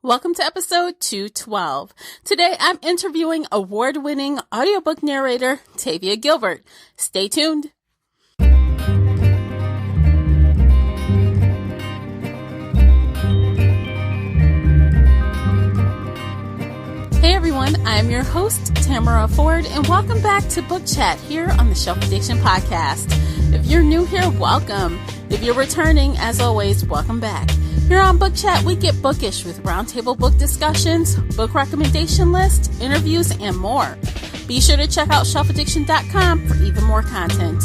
Welcome to episode 212. Today I'm interviewing award-winning audiobook narrator Tavia Gilbert. Stay tuned. Hey everyone, I am your host, Tamara Ford, and welcome back to Book Chat here on the Shelf Addiction Podcast. If you're new here, welcome. If you're returning, as always, welcome back. Here on Book Chat, we get bookish with roundtable book discussions, book recommendation lists, interviews, and more. Be sure to check out shelfaddiction.com for even more content.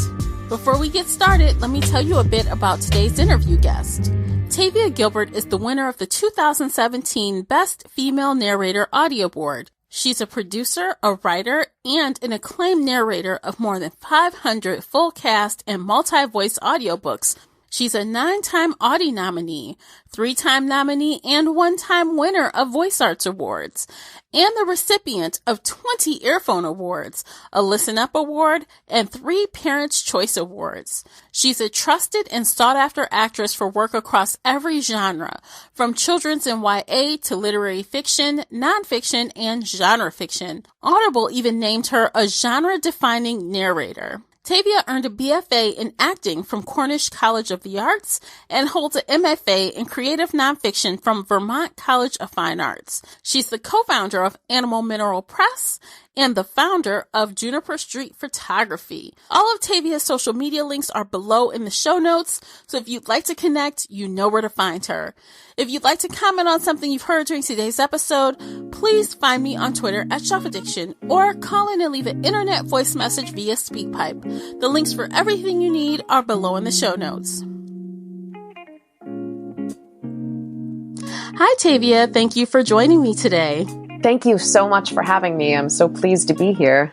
Before we get started, let me tell you a bit about today's interview guest. Tavia Gilbert is the winner of the 2017 Best Female Narrator Audio Award. She's a producer, a writer, and an acclaimed narrator of more than 500 full cast and multi-voice audiobooks. She's a 9-time Audie nominee, 3-time nominee, and 1-time winner of Voice Arts Awards, and the recipient of 20 Earphone Awards, a Listen Up Award, and 3 Parents' Choice Awards. She's a trusted and sought-after actress for work across every genre, from children's and YA to literary fiction, nonfiction, and genre fiction. Audible even named her a genre-defining narrator. Tavia earned a BFA in acting from Cornish College of the Arts and holds an MFA in creative nonfiction from Vermont College of Fine Arts. She's the co-founder of Animal Mineral Press and the founder of Juniper Street Photography. All of Tavia's social media links are below in the show notes, so if you'd like to connect, you know where to find her. If you'd like to comment on something you've heard during today's episode, please find me on Twitter at Shelf Addiction or call in and leave an internet voice message via SpeakPipe. The links for everything you need are below in the show notes. Hi, Tavia. Thank you for joining me today. Thank you so much for having me. I'm so pleased to be here.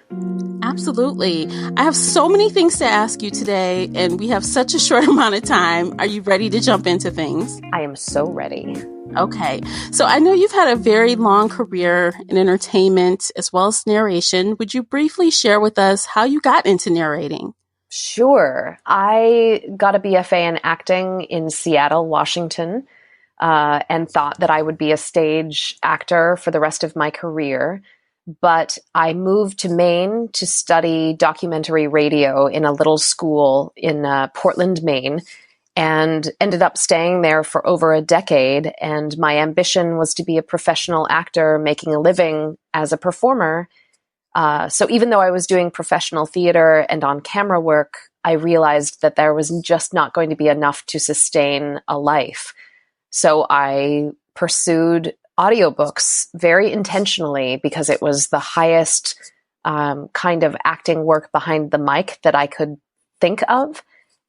Absolutely. I have so many things to ask you today, and we have such a short amount of time. Are you ready to jump into things? I am so ready. Okay. So I know you've had a very long career in entertainment as well as narration. Would you briefly share with us how you got into narrating? Sure. I got a BFA in acting in Seattle, Washington, and thought that I would be a stage actor for the rest of my career. But I moved to Maine to study documentary radio in a little school in Portland, Maine, and ended up staying there for over a decade. And my ambition was to be a professional actor making a living as a performer. So even though I was doing professional theater and on-camera work, I realized that there was just not going to be enough to sustain a life. So I pursued audiobooks very intentionally because it was the highest kind of acting work behind the mic that I could think of.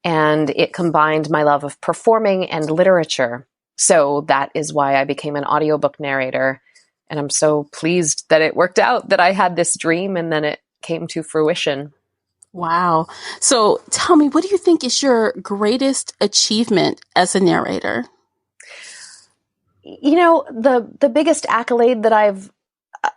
And it combined my love of performing and literature. So that is why I became an audiobook narrator. And I'm so pleased that it worked out, that I had this dream and then it came to fruition. Wow. So tell me, what do you think is your greatest achievement as a narrator? You know, the biggest accolade that I've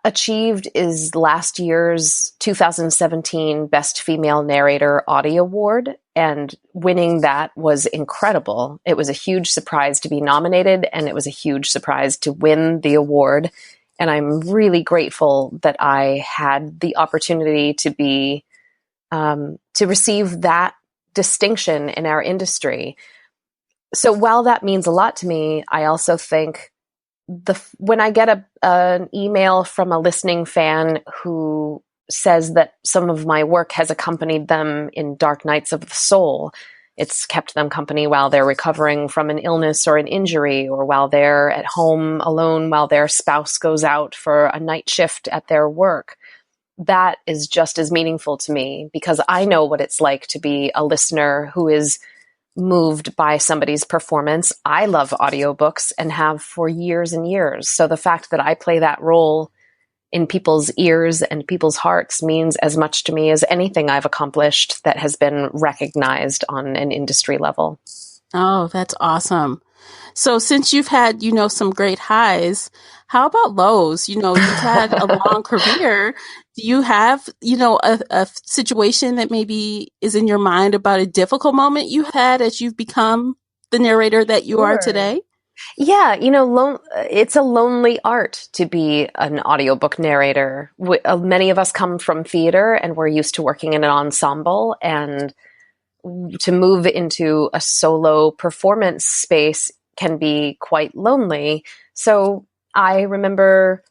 achieved is last year's 2017 Best Female Narrator Audio Award, and winning that was incredible. It was a huge surprise to be nominated, and it was a huge surprise to win the award. And I'm really grateful that I had the opportunity to be to receive that distinction in our industry. So while that means a lot to me, I also think when I get an email from a listening fan who says that some of my work has accompanied them in dark nights of the soul, it's kept them company while they're recovering from an illness or an injury, or while they're at home alone while their spouse goes out for a night shift at their work, that is just as meaningful to me because I know what it's like to be a listener who is moved by somebody's performance. I love audiobooks and have for years and years. So the fact that I play that role in people's ears and people's hearts means as much to me as anything I've accomplished that has been recognized on an industry level. Oh, that's awesome. So since you've had, some great highs, how about lows? You've had a long career. Do you have, a situation that maybe is in your mind about a difficult moment you had as you've become the narrator that you are today? Yeah, it's a lonely art to be an audiobook narrator. Many of us come from theater and we're used to working in an ensemble, and to move into a solo performance space can be quite lonely. So I remember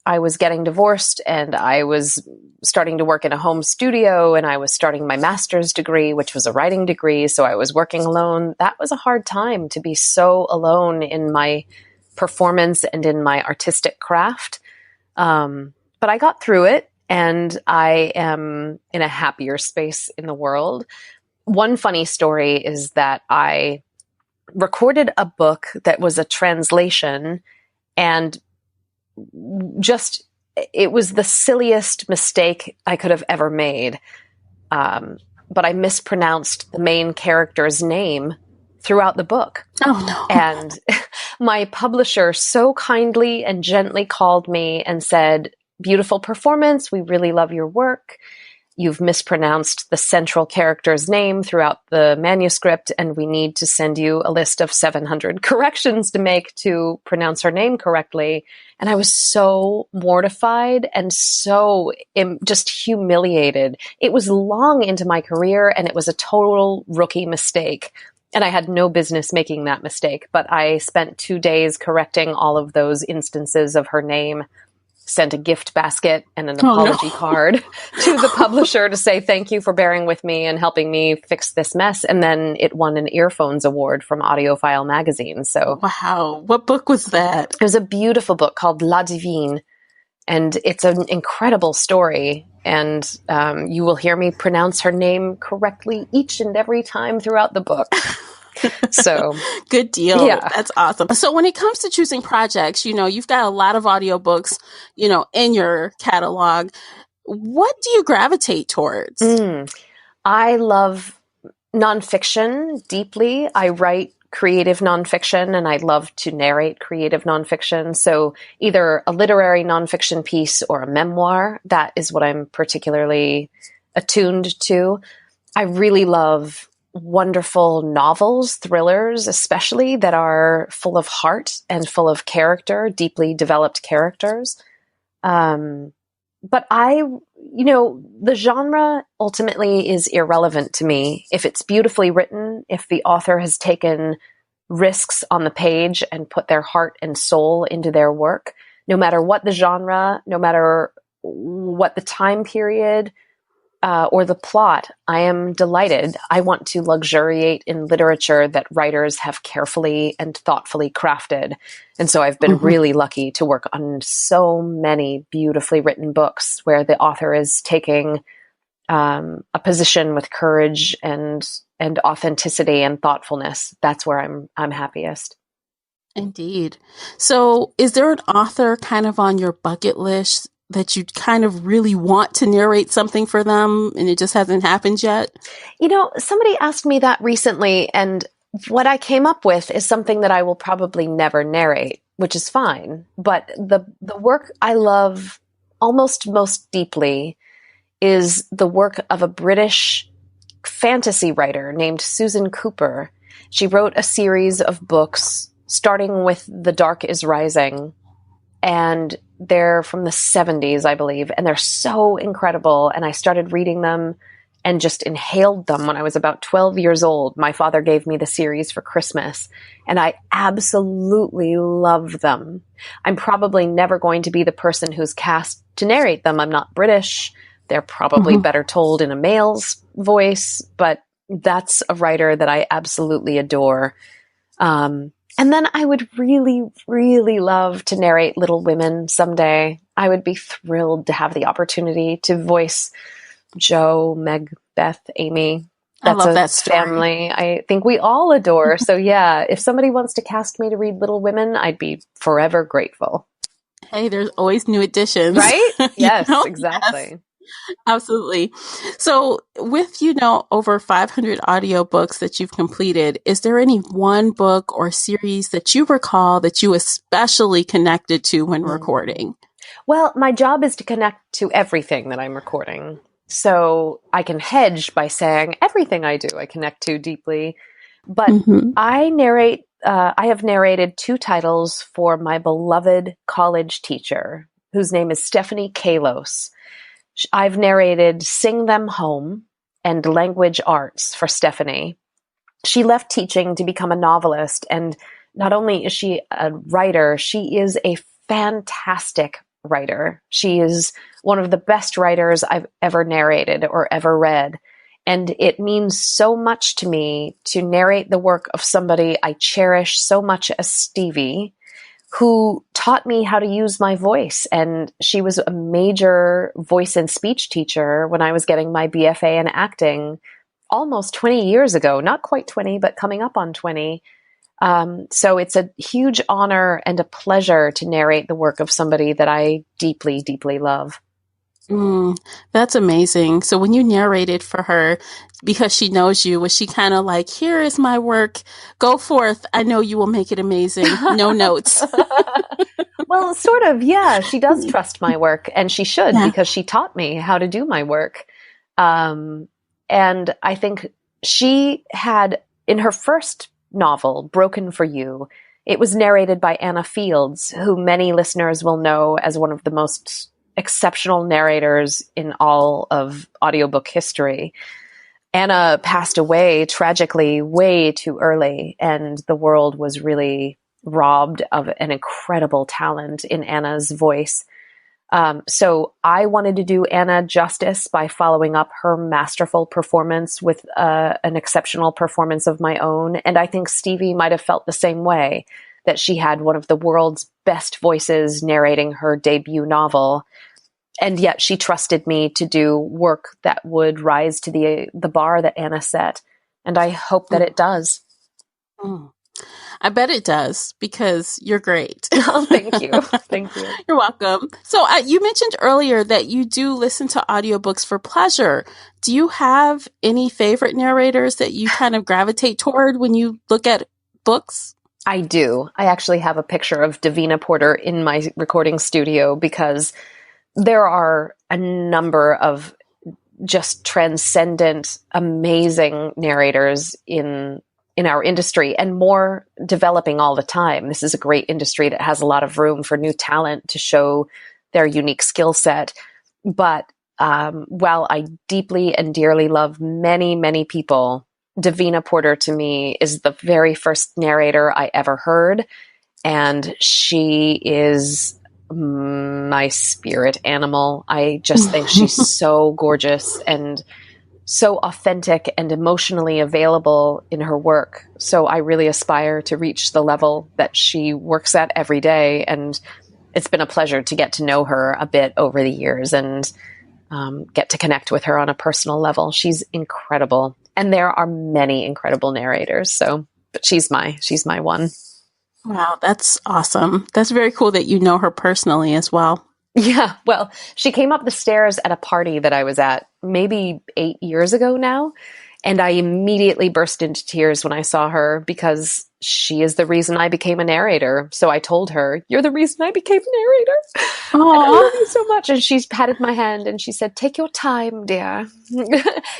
I was getting divorced and I was starting to work in a home studio, and I was starting my master's degree, which was a writing degree. So I was working alone. That was a hard time, to be so alone in my performance and in my artistic craft. But I got through it, and I am in a happier space in the world. One funny story is that I recorded a book that was a translation, and it was the silliest mistake I could have ever made. But I mispronounced the main character's name throughout the book. Oh, no. And my publisher so kindly and gently called me and said, "Beautiful performance. We really love your work. You've mispronounced the central character's name throughout the manuscript, and we need to send you a list of 700 corrections to make to pronounce her name correctly." And I was so mortified and so just humiliated. It was long into my career, and it was a total rookie mistake. And I had no business making that mistake, but I spent 2 days correcting all of those instances of her name, sent a gift basket and an apology card to the publisher to say thank you for bearing with me and helping me fix this mess. And then it won an Earphones Award from Audiophile magazine. So wow. What book was that? It was a beautiful book called La Divine, and it's an incredible story. And you will hear me pronounce her name correctly each and every time throughout the book. So good deal. Yeah. That's awesome. So when it comes to choosing projects, you've got a lot of audiobooks, in your catalog. What do you gravitate towards? I love nonfiction deeply. I write creative nonfiction, and I love to narrate creative nonfiction. So either a literary nonfiction piece or a memoir, that is what I'm particularly attuned to. I really love wonderful novels, thrillers, especially, that are full of heart and full of character, deeply developed characters. But the genre ultimately is irrelevant to me. If it's beautifully written, if the author has taken risks on the page and put their heart and soul into their work, no matter what the genre, no matter what the time period, or the plot, I am delighted. I want to luxuriate in literature that writers have carefully and thoughtfully crafted. And so I've been really lucky to work on so many beautifully written books where the author is taking a position with courage and authenticity and thoughtfulness. That's where I'm happiest. Indeed. So is there an author kind of on your bucket list that you kind of really want to narrate something for them and it just hasn't happened yet? Somebody asked me that recently, and what I came up with is something that I will probably never narrate, which is fine. But the work I love almost most deeply is the work of a British fantasy writer named Susan Cooper. She wrote a series of books starting with The Dark is Rising, and they're from the 70s, I believe, and they're so incredible. And I started reading them and just inhaled them when I was about 12 years old. My father gave me the series for Christmas, and I absolutely love them. I'm probably never going to be the person who's cast to narrate them. I'm not British. They're probably better told in a male's voice, but that's a writer that I absolutely adore. And then I would really, really love to narrate Little Women someday. I would be thrilled to have the opportunity to voice Jo, Meg, Beth, Amy. I love that story. Family I think we all adore. So yeah, if somebody wants to cast me to read Little Women, I'd be forever grateful. Hey, there's always new additions. Right? Yes, exactly. Yes. Absolutely. So with, over 500 audiobooks that you've completed, is there any one book or series that you recall that you especially connected to when recording? Well, my job is to connect to everything that I'm recording. So I can hedge by saying everything I do, I connect to deeply. But I narrate I have narrated 2 titles for my beloved college teacher, whose name is Stephanie Kalos. I've narrated Sing Them Home and Language Arts for Stephanie. She left teaching to become a novelist, and not only is she a writer, she is a fantastic writer. She is one of the best writers I've ever narrated or ever read. And it means so much to me to narrate the work of somebody I cherish so much as Stevie, who taught me how to use my voice. And she was a major voice and speech teacher when I was getting my BFA in acting almost 20 years ago, not quite 20, but coming up on 20. So it's a huge honor and a pleasure to narrate the work of somebody that I deeply, deeply love. That's amazing. So when you narrated for her, because she knows you, was she kind of like, here is my work, go forth, I know you will make it amazing, no notes? Well, sort of, yeah. She does trust my work, and she should, because she taught me how to do my work. And I think she had, in her first novel, Broken for You, it was narrated by Anna Fields, who many listeners will know as one of the most exceptional narrators in all of audiobook history. Anna passed away tragically way too early, and the world was really robbed of an incredible talent in Anna's voice. So I wanted to do Anna justice by following up her masterful performance with an exceptional performance of my own. And I think Stevie might have felt the same way, that she had one of the world's best voices narrating her debut novel. And yet she trusted me to do work that would rise to the bar that Anna set. And I hope that it does. I bet it does, because you're great. Oh, thank you. Thank you. You're welcome. So you mentioned earlier that you do listen to audiobooks for pleasure. Do you have any favorite narrators that you kind of gravitate toward when you look at books? I do. I actually have a picture of Davina Porter in my recording studio, because there are a number of just transcendent, amazing narrators in our industry, and more developing all the time. This is a great industry that has a lot of room for new talent to show their unique skill set. But while I deeply and dearly love many, many people, Davina Porter to me is the very first narrator I ever heard. And she is my spirit animal. I just think she's so gorgeous and so authentic and emotionally available in her work. So I really aspire to reach the level that she works at every day. And it's been a pleasure to get to know her a bit over the years and get to connect with her on a personal level. She's incredible. And there are many incredible narrators. But she's my one. Wow, that's awesome. That's very cool that you know her personally as well. Yeah, well, she came up the stairs at a party that I was at maybe 8 years ago now, and I immediately burst into tears when I saw her, because she is the reason I became a narrator. So I told her, "You're the reason I became a narrator. And I love you so much." And she's patted my hand and she said, "Take your time, dear."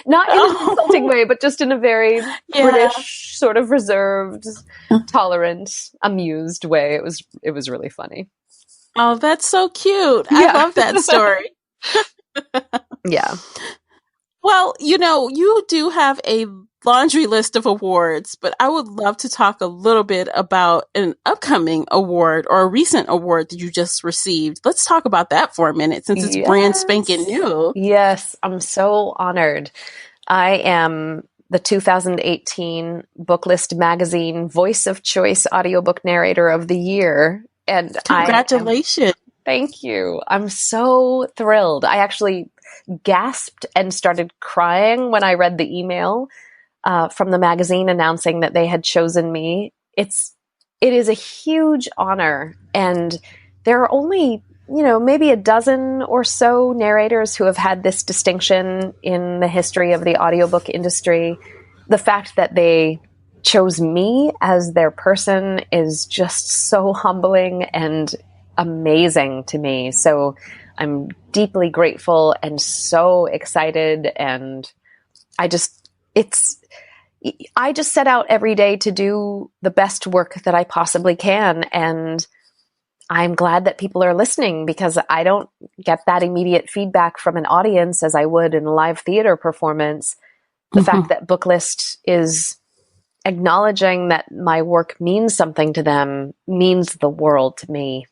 Not in an insulting way, but just in a very British, sort of reserved, tolerant, amused way. It was really funny. Oh, that's so cute. Yeah. I love that story. Yeah. Well, you do have a laundry list of awards, but I would love to talk a little bit about an upcoming award or a recent award that you just received. Let's talk about that for a minute, since it's brand spanking new. Yes, I'm so honored. I am the 2018 Booklist Magazine Voice of Choice Audiobook Narrator of the Year. And congratulations. Thank you. I'm so thrilled. I actually gasped and started crying when I read the email from the magazine announcing that they had chosen me. It is a huge honor, and there are only, maybe a dozen or so narrators who have had this distinction in the history of the audiobook industry. The fact that they chose me as their person is just so humbling and amazing to me. So I'm deeply grateful and so excited. And I just set out every day to do the best work that I possibly can. And I'm glad that people are listening, because I don't get that immediate feedback from an audience as I would in a live theater performance. The fact that Booklist is acknowledging that my work means something to them means the world to me.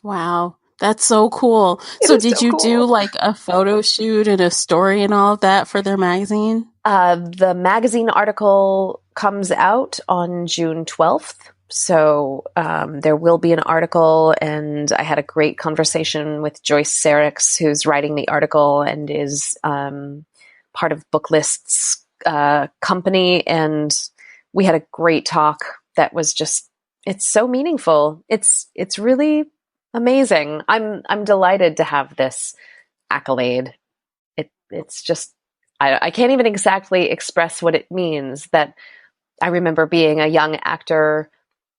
Wow. That's so cool. So did you do like a photo shoot and a story and all of that for their magazine? The magazine article comes out on June 12th. So there will be an article, and I had a great conversation with Joyce Sarix, who's writing the article and is part of Booklist's company. And we had a great talk that was just, it's so meaningful. It's really amazing. I'm delighted to have this accolade. It's just, I can't even exactly express what it means. That I remember being a young actor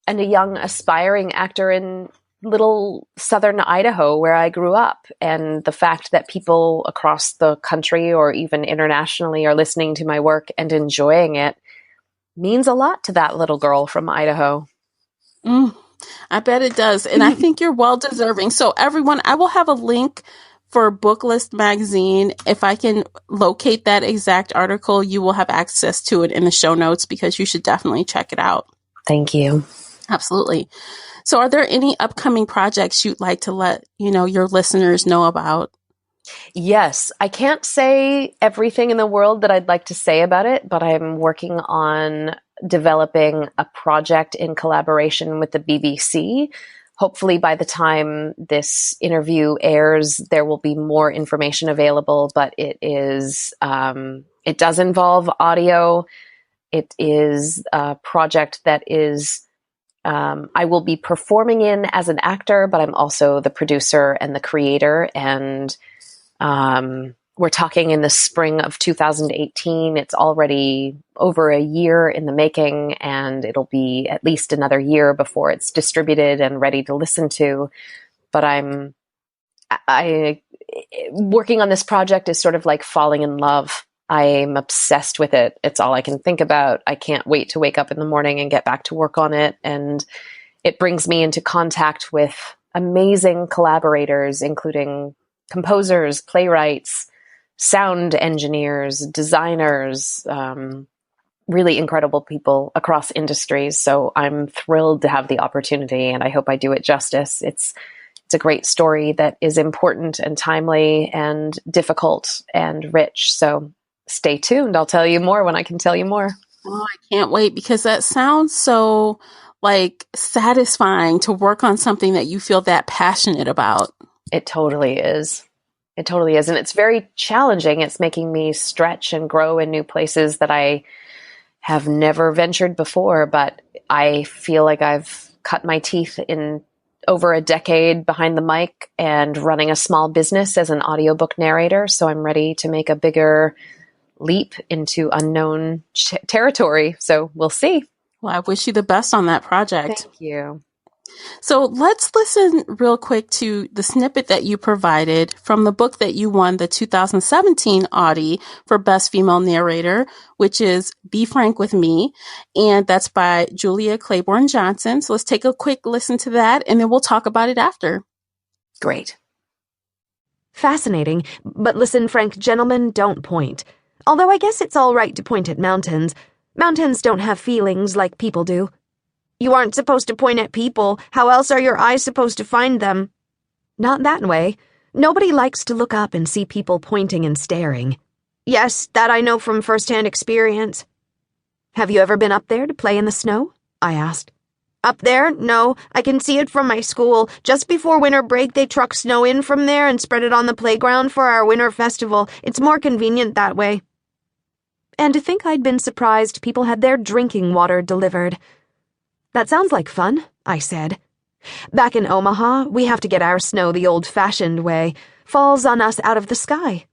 and a young aspiring actor in little southern Idaho where I grew up. And the fact that people across the country or even internationally are listening to my work and enjoying it means a lot to that little girl from Idaho. I bet it does. And I think you're well deserving. So everyone, I will have a link for Booklist magazine. If I can locate that exact article, you will have access to it in the show notes, because you should definitely check it out. Thank you. Absolutely. So are there any upcoming projects you'd like to let, your listeners know about? Yes. I can't say everything in the world that I'd like to say about it, but I'm working on developing a project in collaboration with the BBC. Hopefully by the time this interview airs, there will be more information available, but it does involve audio. It is a project that is, I will be performing in as an actor, but I'm also the producer and the creator. And we're talking in the spring of 2018. It's already over a year in the making, and it'll be at least another year before it's distributed and ready to listen to. But I working on this project is sort of like falling in love. I'm obsessed with it. It's all I can think about. I can't wait to wake up in the morning and get back to work on it. And it brings me into contact with amazing collaborators, including composers, playwrights, sound engineers, designers, really incredible people across industries. So I'm thrilled to have the opportunity, and I hope I do it justice. It's a great story that is important and timely and difficult and rich. So stay tuned. I'll tell you more when I can tell you more. Oh, I can't wait, because that sounds so satisfying to work on something that you feel that passionate about. It totally is. It totally is. And it's very challenging. It's making me stretch and grow in new places that I have never ventured before. But I feel like I've cut my teeth in over a decade behind the mic and running a small business as an audiobook narrator. So I'm ready to make a bigger leap into unknown territory. So we'll see. Well, I wish you the best on that project. Thank you. So let's listen real quick to the snippet that you provided from the book that you won the 2017 Audie for Best Female Narrator, which is Be Frank with Me. And that's by Julia Claiborne Johnson. So let's take a quick listen to that, and then we'll talk about it after. Great. Fascinating. But listen, Frank, gentlemen, don't point. Although I guess it's all right to point at mountains. Mountains don't have feelings like people do. You aren't supposed to point at people. How else are your eyes supposed to find them? Not that way. Nobody likes to look up and see people pointing and staring. Yes, that I know from first-hand experience. Have you ever been up there to play in the snow? I asked. Up there? No, I can see it from my school. Just before winter break, they truck snow in from there and spread it on the playground for our winter festival. It's more convenient that way. And to think I'd been surprised people had their drinking water delivered. That sounds like fun, I said. Back in Omaha, we have to get our snow the old-fashioned way. Falls on us out of the sky.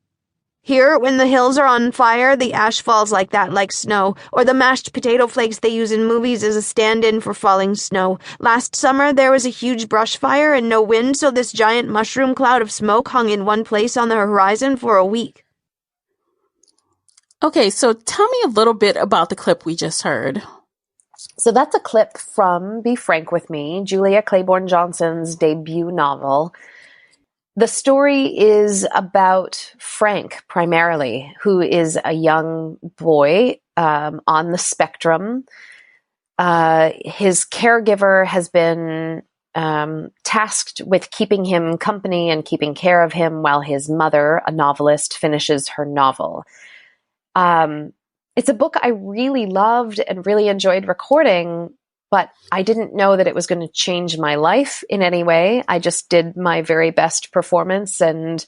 Here, when the hills are on fire, the ash falls like that, like snow, or the mashed potato flakes they use in movies as a stand-in for falling snow. Last summer, there was a huge brush fire and no wind, so this giant mushroom cloud of smoke hung in one place on the horizon for a week. Okay, so tell me a little bit about the clip we just heard. So that's a clip from Be Frank With Me, Julia Claiborne Johnson's debut novel. The story is about Frank, primarily, who is a young boy on the spectrum. His caregiver has been tasked with keeping him company and keeping care of him while his mother, a novelist, finishes her novel. It's a book I really loved and really enjoyed recording, but I didn't know that it was going to change my life in any way. I just did my very best performance and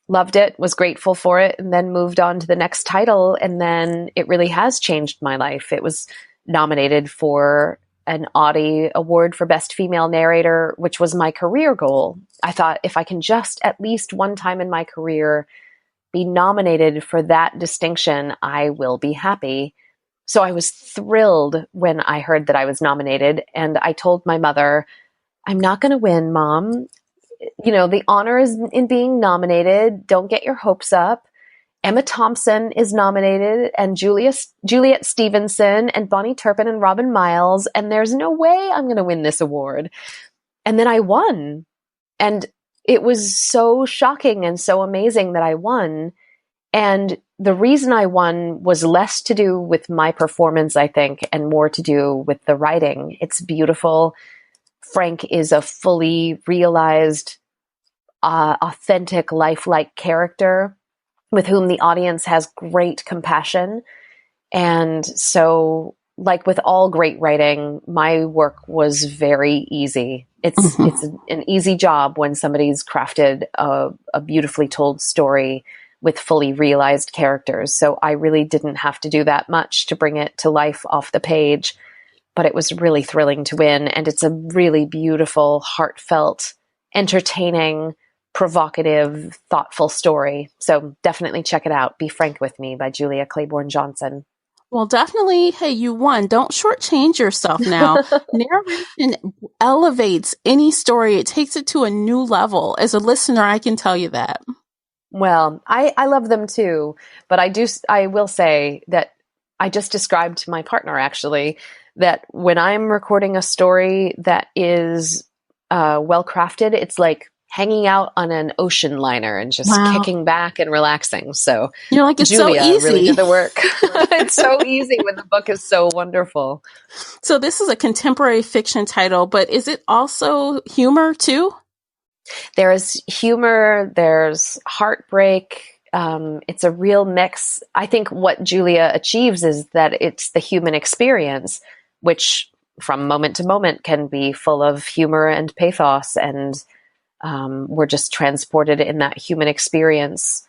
loved it, was grateful for it, and then moved on to the next title. And then it really has changed my life. It was nominated for an Audie Award for Best Female Narrator, which was my career goal. I thought if I can just at least one time in my career be nominated for that distinction, I will be happy. So I was thrilled when I heard that I was nominated, and I told my mother, I'm not going to win, Mom. You know, the honor is in being nominated. Don't get your hopes up. Emma Thompson is nominated, and Juliet Stevenson and Bonnie Turpin and Robin Miles, and there's no way I'm going to win this award. And then I won. And it was so shocking and so amazing that I won. And the reason I won was less to do with my performance, I think, and more to do with the writing. It's beautiful. Frank is a fully realized, authentic, lifelike character with whom the audience has great compassion. And so, like with all great writing, my work was very easy. It's an easy job when somebody's crafted a beautifully told story with fully realized characters. So I really didn't have to do that much to bring it to life off the page, but it was really thrilling to win. And it's a really beautiful, heartfelt, entertaining, provocative, thoughtful story. So definitely check it out. Be Frank With Me by Julia Claiborne Johnson. Well, definitely, hey, you won. Don't shortchange yourself now. Narration elevates any story. It takes it to a new level. As a listener, I can tell you that. Well, I love them too, but I will say that I just described to my partner, actually, that when I'm recording a story that is well crafted, it's like hanging out on an ocean liner and just kicking back and relaxing. So you're like, it's Julia so easy. Really did the work. It's so easy when the book is so wonderful. So this is a contemporary fiction title, but is it also humor too? There's humor, there's heartbreak. It's a real mix. I think what Julia achieves is that it's the human experience, which from moment to moment can be full of humor and pathos, and we're just transported in that human experience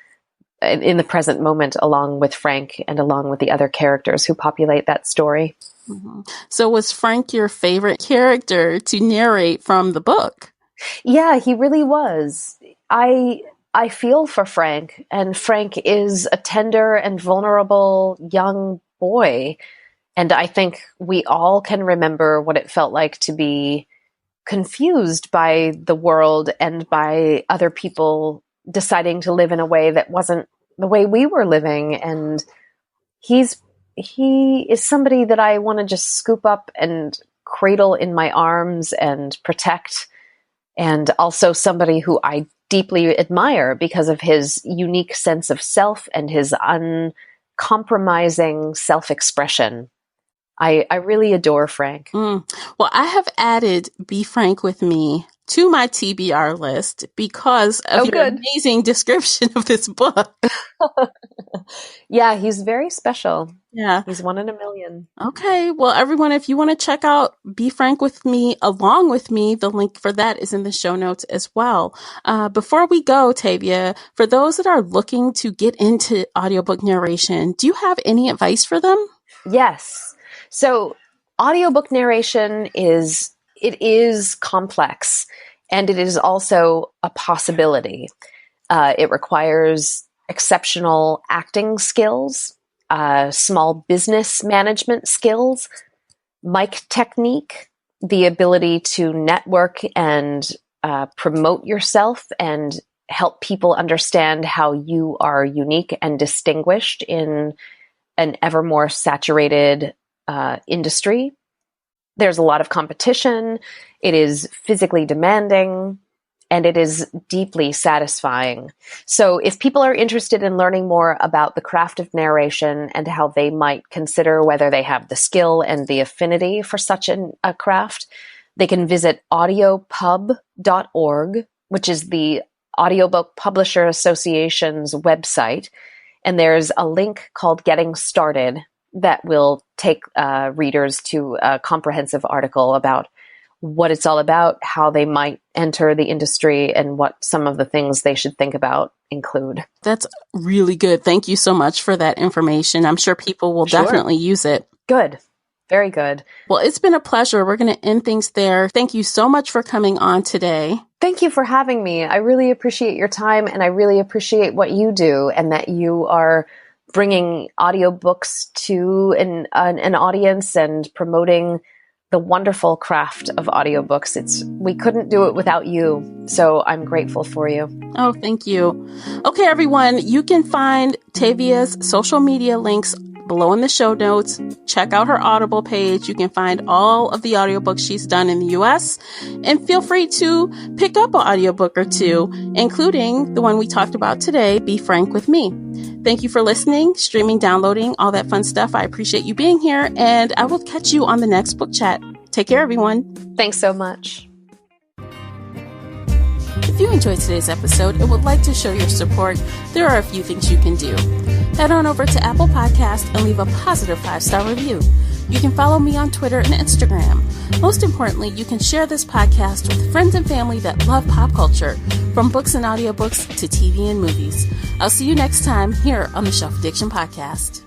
in the present moment, along with Frank and along with the other characters who populate that story. Mm-hmm. So was Frank your favorite character to narrate from the book? Yeah, he really was. I feel for Frank, and Frank is a tender and vulnerable young boy. And I think we all can remember what it felt like to be confused by the world and by other people deciding to live in a way that wasn't the way we were living. And he is somebody that I want to just scoop up and cradle in my arms and protect. And also somebody who I deeply admire because of his unique sense of self and his uncompromising self-expression. I really adore Frank. Well, I have added Be Frank With Me to my TBR list because of your amazing description of this book. Yeah, he's very special. Yeah. He's one in a million. Okay. Well, everyone, if you want to check out Be Frank With Me along with me, the link for that is in the show notes as well. Before we go, Tavia, for those that are looking to get into audiobook narration, do you have any advice for them? Yes. So audiobook narration is complex, and it is also a possibility. It requires exceptional acting skills, small business management skills, mic technique, the ability to network and promote yourself and help people understand how you are unique and distinguished in an ever more saturated industry. There's a lot of competition. It is physically demanding, and it is deeply satisfying. So if people are interested in learning more about the craft of narration and how they might consider whether they have the skill and the affinity for such a craft, they can visit audiopub.org, which is the Audiobook Publisher Association's website. And there's a link called Getting Started that will take readers to a comprehensive article about what it's all about, how they might enter the industry, and what some of the things they should think about include. That's really good. Thank you so much for that information. I'm sure people will definitely use it. Good. Very good. Well, it's been a pleasure. We're going to end things there. Thank you so much for coming on today. Thank you for having me. I really appreciate your time, and I really appreciate what you do, and that you are bringing audiobooks to an audience and promoting the wonderful craft of audiobooks. We couldn't do it without you, so I'm grateful for you. Oh, thank you. Okay, everyone, you can find Tavia's social media links below in the show notes. Check out her Audible page. You can find all of the audiobooks she's done in the US, and feel free to pick up an audiobook or two, including the one we talked about today, Be Frank with Me. Thank you for listening, streaming, downloading, all that fun stuff. I appreciate you being here, and I will catch you on the next book chat. Take care, everyone. Thanks so much. If you enjoyed today's episode and would like to show your support, there are a few things you can do. Head on over to Apple Podcasts and leave a positive 5-star review. You can follow me on Twitter and Instagram. Most importantly, you can share this podcast with friends and family that love pop culture, from books and audiobooks to TV and movies. I'll see you next time here on the Shelf Addiction Podcast.